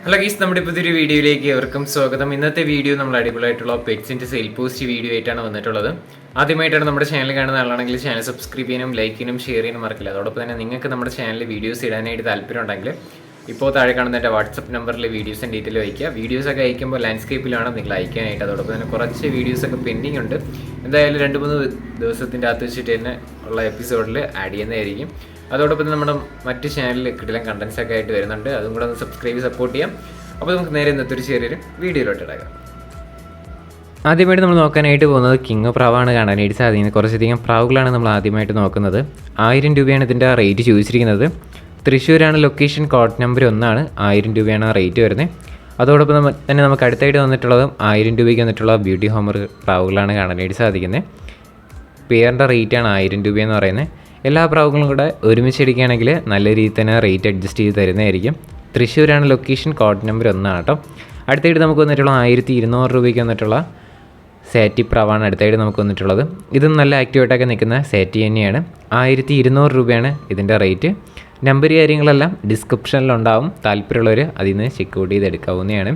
Hello ഗീസ്, നമ്മുടെ പുതിയൊരു വീഡിയോയിലേക്ക് എവർക്കും സ്വാഗതം. ഇന്നത്തെ വീഡിയോ നമ്മൾ അടിപൊളിയായിട്ടുള്ള പെറ്റ്സിന്റെ സെയിൽ പോസ്റ്റ് വീഡിയോ ആയിട്ടാണ് വന്നിട്ടുള്ളത്. ആദ്യമായിട്ടാണ് നമ്മുടെ ചാനൽ കാണുന്ന ആളാണെങ്കിൽ ചാനൽ സബ്സ്ക്രൈബ് ചെയ്യാനും ലൈക്ക് ചെയ്യാനും ഷെയർ ചെയ്യാനും മറക്കില്ല. അതോടൊപ്പം തന്നെ നിങ്ങൾക്ക് നമ്മുടെ ചാനലിൽ വീഡിയോസ് ഇടാനായിട്ട് താല്പര്യം ഉണ്ടെങ്കിൽ ഇപ്പോൾ താഴെ കാണുന്ന എൻ്റെ വാട്സപ്പ് നമ്പറിൽ വീഡിയോസും ഡീറ്റെയിൽ അയക്കുക. വീഡിയോസൊക്കെ അയക്കുമ്പോൾ ലാൻഡ്സ്കേപ്പിലാണ് നിങ്ങൾ അയക്കാനായിട്ട്. അതോടൊപ്പം തന്നെ കുറച്ച് വീഡിയോസൊക്കെ പെൻഡിങ് ഉണ്ട്. എന്തായാലും 2-3 ദിവസത്തിൻ്റെ അകത്ത് വെച്ചിട്ട് തന്നെ ഉള്ള എപ്പിസോഡിൽ ആഡ് ചെയ്യുന്നതായിരിക്കും. അതോടൊപ്പം നമ്മുടെ മറ്റ് ചാനലിൽ കിടിലൻ കണ്ടൻസ് ഒക്കെ ആയിട്ട് വരുന്നുണ്ട്. അതും കൂടെ ഒന്ന് സബ്സ്ക്രൈബ് സപ്പോർട്ട് ചെയ്യാം. അപ്പോൾ നമുക്ക് നേരെ ഇന്നത്തെ ഒരു ചെറിയൊരു വീഡിയോയിലോട്ട് ഇടാം. ആദ്യമായിട്ട് നമ്മൾ നോക്കാനായിട്ട് പോകുന്നത് കിങ് പ്രാവാണ് കാണാനായിട്ട് സാധിക്കുന്നത്. കുറച്ചധികം പ്രാവുകളാണ് നമ്മൾ ആദ്യമായിട്ട് നോക്കുന്നത്. 1000 രൂപയാണ് ഇതിൻ്റെ റേറ്റ് ചോദിച്ചിരിക്കുന്നത്. തൃശ്ശൂരാണ് ലൊക്കേഷൻ, കോഡ് നമ്പർ 1 1000 രൂപയാണ് റേറ്റ് വരുന്നത്. അതോടൊപ്പം തന്നെ നമുക്ക് അടുത്തായിട്ട് വന്നിട്ടുള്ളതും 1000 രൂപയ്ക്ക് വന്നിട്ടുള്ള ബ്യൂട്ടി ഹോമർ പ്രാവുകളാണ് കാണാനായിട്ട് സാധിക്കുന്നത്. പേരിൻ്റെ റേറ്റാണ് 1000 രൂപയെന്ന് പറയുന്നത്. എല്ലാ പ്രാവുകളും കൂടെ ഒരുമിച്ച് എടുക്കുകയാണെങ്കിൽ നല്ല രീതിയിൽ തന്നെ റേറ്റ് അഡ്ജസ്റ്റ് ചെയ്ത് തരുന്നതായിരിക്കും. തൃശ്ശൂരാണ് ലൊക്കേഷൻ, കോഡ് നമ്പർ 1 കേട്ടോ. അടുത്തായിട്ട് നമുക്ക് വന്നിട്ടുള്ള 1200 രൂപയ്ക്ക് വന്നിട്ടുള്ള സാറ്റി പ്രാവാണ് അടുത്തായിട്ട് നമുക്ക് വന്നിട്ടുള്ളത്. ഇതും നല്ല ആക്റ്റീവായിട്ടൊക്കെ നിൽക്കുന്ന സാറ്റി തന്നെയാണ്. 1200 രൂപയാണ് ഇതിൻ്റെ റേറ്റ്. നമ്പർ കാര്യങ്ങളെല്ലാം ഡിസ്ക്രിപ്ഷനിലുണ്ടാവും. താല്പര്യമുള്ളവർ അതിൽ നിന്ന് ചെക്ക് ഔട്ട് ചെയ്തെടുക്കാവുന്നതാണ്.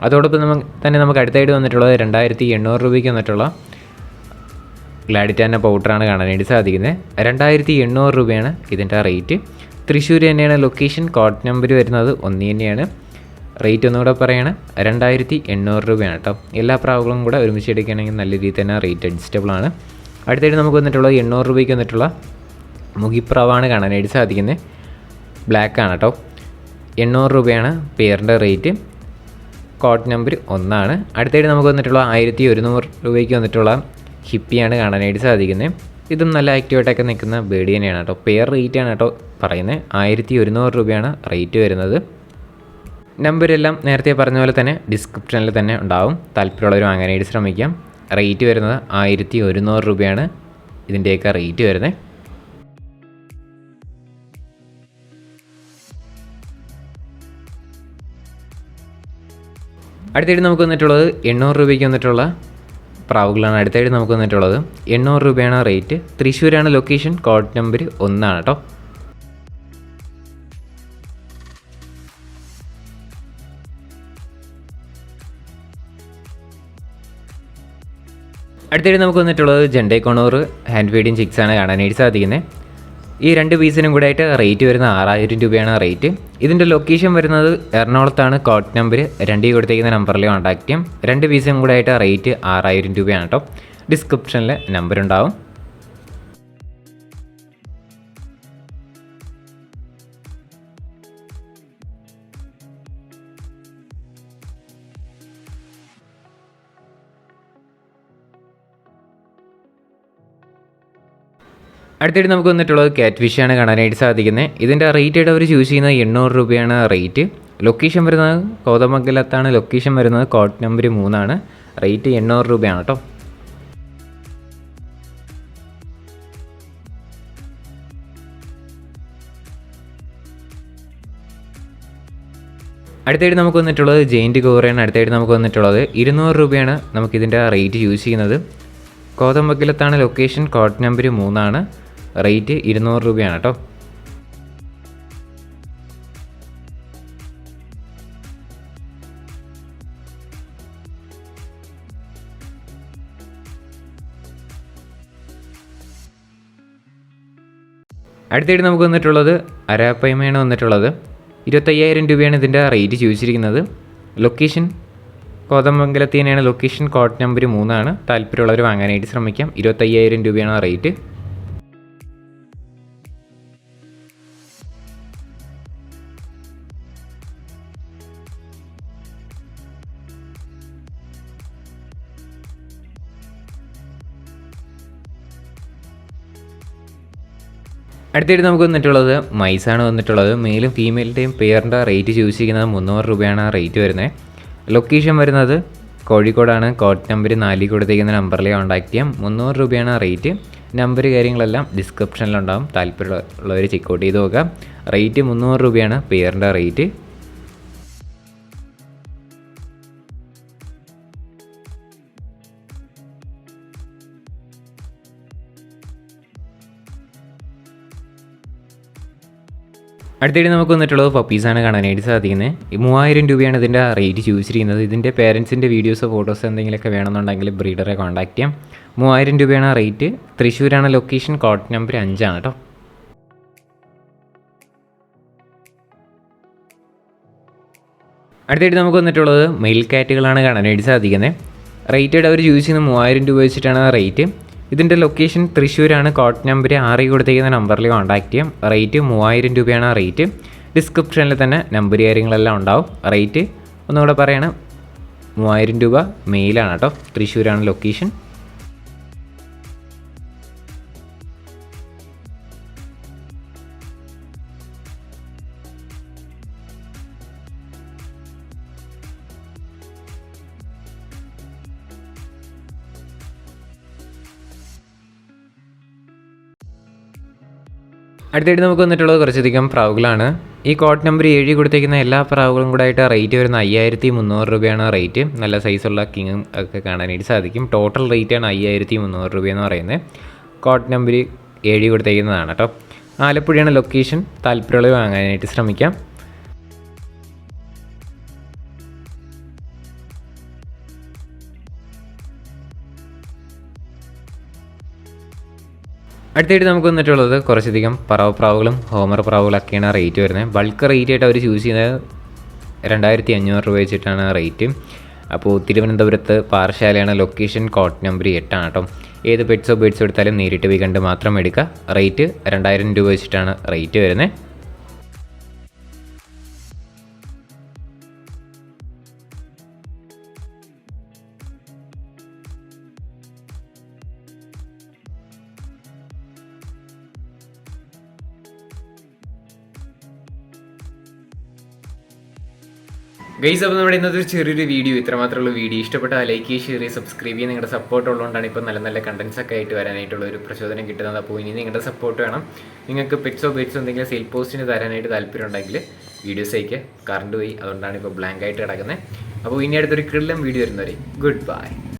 അതോടൊപ്പം തന്നെ നമുക്ക് അടുത്തായിട്ട് വന്നിട്ടുള്ളത് 2800 രൂപയ്ക്ക് വന്നിട്ടുള്ള ഗ്ലാഡിറ്റാന പൗഡറാണ് കാണാനായിട്ട് സാധിക്കുന്നത്. 2800 രൂപയാണ് ഇതിൻ്റെ റേറ്റ്. തൃശ്ശൂർ തന്നെയാണ് ലൊക്കേഷൻ, കോഡ് നമ്പർ വരുന്നത് 1 തന്നെയാണ്. റേറ്റ് ഒന്നുകൂടെ പറയാണ് 2800 രൂപയാണ് കേട്ടോ. എല്ലാ പ്രാവുകളും കൂടെ ഒരുമിച്ച് എടുക്കുകയാണെങ്കിൽ നല്ല രീതിയിൽ തന്നെ റേറ്റ് അഡ്ജസ്റ്റബിൾ ആണ്. അടുത്തായിട്ട് നമുക്ക് വന്നിട്ടുള്ളത് 800 രൂപയ്ക്ക് വന്നിട്ടുള്ള മുഖിപ്രാവാണ് കാണാനായിട്ട് സാധിക്കുന്നത്. ബ്ലാക്ക് ആണ് കേട്ടോ. 800 രൂപയാണ് പേരിൻ്റെ റേറ്റ്. Code number 1. അടുത്തായിട്ട് നമുക്ക് വന്നിട്ടുള്ള 1100 രൂപയ്ക്ക് വന്നിട്ടുള്ള ഹിപ്പിയാണ് കാണാനായിട്ട് സാധിക്കുന്നത്. ഇതും നല്ല ആക്റ്റീവായിട്ടൊക്കെ നിൽക്കുന്ന ബേഡി തന്നെയാണ് കേട്ടോ. പെയർ റേറ്റാണ് കേട്ടോ പറയുന്നത്. 1100 രൂപയാണ് റേറ്റ് വരുന്നത്. നമ്പരെല്ലാം നേരത്തെ പറഞ്ഞ പോലെ തന്നെ ഡിസ്ക്രിപ്ഷനിൽ തന്നെ ഉണ്ടാവും. താല്പര്യമുള്ളവർ വാങ്ങാനായിട്ട് ശ്രമിക്കാം. റേറ്റ് വരുന്നത് 1100 രൂപയാണ് ഇതിൻ്റെയൊക്കെ റേറ്റ് വരുന്നത്. അടുത്തായിട്ട് നമുക്ക് വന്നിട്ടുള്ളത് 800 രൂപയ്ക്ക് വന്നിട്ടുള്ള പ്രാവുകളാണ് അടുത്തായിട്ട് നമുക്ക് വന്നിട്ടുള്ളത്. 800 രൂപയാണ് റേറ്റ്. തൃശ്ശൂരാണ് ലൊക്കേഷൻ, കോഡ് നമ്പർ 1 കേട്ടോ. അടുത്തായിട്ട് നമുക്ക് വന്നിട്ടുള്ളത് ജെൻഡേ കോണൂർ ഹാൻഡ് ഫീഡിങ് ചിക്സ് ആണ് കാണാനായിട്ട് സാധിക്കുന്നത്. ഈ 2 പീസിനും കൂടെ ആയിട്ട് റേറ്റ് വരുന്ന 6000 രൂപയാണ് റേറ്റ്. ഇതിൻ്റെ ലൊക്കേഷൻ വരുന്നത് എറണാകുളത്താണ്. കോഡ് നമ്പർ 2 കൊടുത്തേക്കുന്ന നമ്പറിൽ കോൺടാക്ട് ചെയ്യാം. 2 പീസിനും കൂടെ ആയിട്ട് റേറ്റ് 6000 രൂപയാണ് കേട്ടോ. ഡിസ്ക്രിപ്ഷനിൽ നമ്പർ ഉണ്ടാവും. അടുത്തായിട്ട് നമുക്ക് വന്നിട്ടുള്ളത് ക്യാറ്റ് ഫിഷാണ് കാണാനായിട്ട് സാധിക്കുന്നത്. ഇതിൻ്റെ റേറ്റ് ആയിട്ട് അവർ ചൂസ് ചെയ്യുന്നത് 800 രൂപയാണ് റേറ്റ്. ലൊക്കേഷൻ വരുന്നത് കോതമംഗലത്താണ്. ലൊക്കേഷൻ വരുന്നത് കോഡ് നമ്പർ 3. റേറ്റ് 800 രൂപയാണ് കേട്ടോ. അടുത്തായിട്ട് നമുക്ക് വന്നിട്ടുള്ളത് ജെയിൻറ്റ് ഗോറയാണ്. അടുത്തായിട്ട് നമുക്ക് വന്നിട്ടുള്ളത് 200 രൂപയാണ് നമുക്കിതിൻ്റെ റേറ്റ് ചൂസ് ചെയ്യുന്നത്. കോതമംഗലത്താണ് ലൊക്കേഷൻ, കോഡ് നമ്പർ 3. റേറ്റ് 200 രൂപയാണ് കേട്ടോ. അടുത്തായിട്ട് നമുക്ക് വന്നിട്ടുള്ളത് അരാപ്പയ്മയാണ് വന്നിട്ടുള്ളത്. 25000 രൂപയാണ് ഇതിൻ്റെ റേറ്റ് ചോദിച്ചിരിക്കുന്നത്. ലൊക്കേഷൻ കോതമംഗലത്ത് തന്നെയാണ് ലൊക്കേഷൻ, കോഡ് നമ്പർ 3. താല്പര്യമുള്ളവർ വാങ്ങാനായിട്ട് ശ്രമിക്കാം. 25000 രൂപയാണ് റേറ്റ്. അടുത്തായിട്ട് നമുക്ക് വന്നിട്ടുള്ളത് മൈസാണ് വന്നിട്ടുള്ളത്. മെയിലും ഫീമെയിലിൻ്റെയും പെയറിൻ്റെ റേറ്റ് ചൂസ് ചെയ്യുന്നത് 300 രൂപയാണ് റേറ്റ് വരുന്നത്. ലൊക്കേഷൻ വരുന്നത് കോഴിക്കോടാണ്. കോഡ് നമ്പർ 4 കൊടുത്തേക്കുന്ന നമ്പറിൽ കോൺടാക്ട് ചെയ്യാം. 300 രൂപയാണ് റേറ്റ്. നമ്പർ കാര്യങ്ങളെല്ലാം ഡിസ്ക്രിപ്ഷനിലുണ്ടാകും. താല്പര്യമുള്ളവർ ചെക്ക് ഔട്ട് ചെയ്ത് നോക്കാം. റേറ്റ് 300 രൂപയാണ് പെയറിൻ്റെ റേറ്റ്. അടുത്തിടെ നമുക്ക് വന്നിട്ടുള്ളത് പപ്പീസാണ് കാണാനായിട്ട് സാധിക്കുന്നത്. 3000 രൂപയാണ് ഇതിൻ്റെ റേറ്റ് ചോദിച്ചിരിക്കുന്നത്. ഇതിൻ്റെ പേരൻസിൻ്റെ വീഡിയോസോ ഫോട്ടോസോ എന്തെങ്കിലുമൊക്കെ വേണമെന്നുണ്ടെങ്കിൽ ബ്രീഡറെ കോൺടാക്ട് ചെയ്യാം. 3000 രൂപയാണ് റേറ്റ്. തൃശ്ശൂരാണ് ലൊക്കേഷൻ. കോട്ട് നമ്പർ 5 ആണ് കേട്ടോ. അടുത്തായിട്ട് നമുക്ക് വന്നിട്ടുള്ളത് മെയിൽ കാറ്റുകളാണ് കാണാനായിട്ട് സാധിക്കുന്നത്. റേറ്റഡ് അവർ ചൂസ് ചെയ്യുന്നത് 3000 രൂപ വെച്ചിട്ടാണ് റേറ്റ്. ഇതിൻ്റെ ലൊക്കേഷൻ തൃശ്ശൂരാണ്. കോട്ട് നമ്പർ 6 കൊടുത്തിരിക്കുന്ന നമ്പറിൽ കോൺടാക്ട് ചെയ്യാം. റേറ്റ് 3000 രൂപയാണ് റേറ്റ്. ഡിസ്ക്രിപ്ഷനിൽ തന്നെ നമ്പർ കാര്യങ്ങളെല്ലാം ഉണ്ടാവും. റേറ്റ് ഒന്നുകൂടെ പറയണം, 3000 രൂപ. മെയിലാണ് കേട്ടോ. തൃശ്ശൂരാണ് ലൊക്കേഷൻ. അടുത്തായിട്ട് നമുക്ക് വന്നിട്ടുള്ളത് കുറച്ചധികം പ്രാവുകളാണ്. ഈ കോട്ട് നമ്പർ 7 കൊടുത്തേക്കുന്ന എല്ലാ പ്രാവുകളും കൂടെ ആയിട്ട് റേറ്റ് വരുന്ന 5300 രൂപയാണ് റേറ്റ്. നല്ല സൈസുള്ള കിങ്ങും ഒക്കെ കാണാനായിട്ട് സാധിക്കും. ടോട്ടൽ റേറ്റാണ് 5300 രൂപയെന്ന് പറയുന്നത്. കോട്ട് നമ്പർ 7 കൊടുത്തേക്കുന്നതാണ് കേട്ടോ. ആലപ്പുഴയാണ് ലൊക്കേഷൻ. താല്പര്യമുള്ളത് വാങ്ങാനായിട്ട് ശ്രമിക്കാം. അടുത്തായിട്ട് നമുക്ക് വന്നിട്ടുള്ളത് കുറച്ചധികം പ്രാവുകളും ഹോമർ പ്രാവുകളൊക്കെയാണ് റേറ്റ് വരുന്നത്. ബൾക്ക് റേറ്റ് ആയിട്ട് അവർ ചൂസ് ചെയ്യുന്നത് 2500 രൂപ വെച്ചിട്ടാണ് റേറ്റ്. അപ്പോൾ തിരുവനന്തപുരത്ത് പാറശാലയാണ് ലൊക്കേഷൻ. കോട്ട് നമ്പർ 8 ആണ് കേട്ടോ. ഏത് പെറ്റ്സോ ബേഡ്സോ എടുത്താലും നേരിട്ട് പോയി കണ്ട് മാത്രം എടുക്കുക. റേറ്റ് 2000 രൂപ വെച്ചിട്ടാണ് റേറ്റ് വരുന്നത്. ഗൈസ്, അപ്പോൾ നമ്മുടെ ഇന്നത്തെ ഒരു ചെറിയൊരു വീഡിയോ ഇത്രമാത്രമുള്ള വീഡിയോ ഇഷ്ടപ്പെട്ടാൽ ലൈക്ക് ചെയ്യുക, ഷെയർ ചെയ്യുക, സബ്സ്ക്രൈബ് ചെയ്യുക. നിങ്ങളുടെ സപ്പോർട്ട് ഉള്ളതുകൊണ്ടാണ് ഇപ്പോൾ നല്ല നല്ല കണ്ടൻസ് ഒക്കെ ആയിട്ട് വരാനായിട്ടുള്ള ഒരു പ്രചോദനം കിട്ടുന്നത്. അപ്പോൾ ഇനി നിങ്ങളുടെ സപ്പോർട്ട് വേണം. നിങ്ങൾക്ക് പെറ്റ്സോ ബേറ്റ്സോ എന്തെങ്കിലും സെയിൽ പോസ്റ്റിന് തരാനായിട്ട് താല്പര്യം ഉണ്ടെങ്കിൽ വീഡിയോസ് അയക്കുക. കറണ്ട് പോയി, അതുകൊണ്ടാണ് ഇപ്പോൾ ബ്ലാങ്ക് ആയിട്ട് കിടക്കുന്നത്. അപ്പോൾ ഇനി അടുത്തൊരു കിടിലൻ വീഡിയോ വരുന്നവരെ ഗുഡ് ബൈ.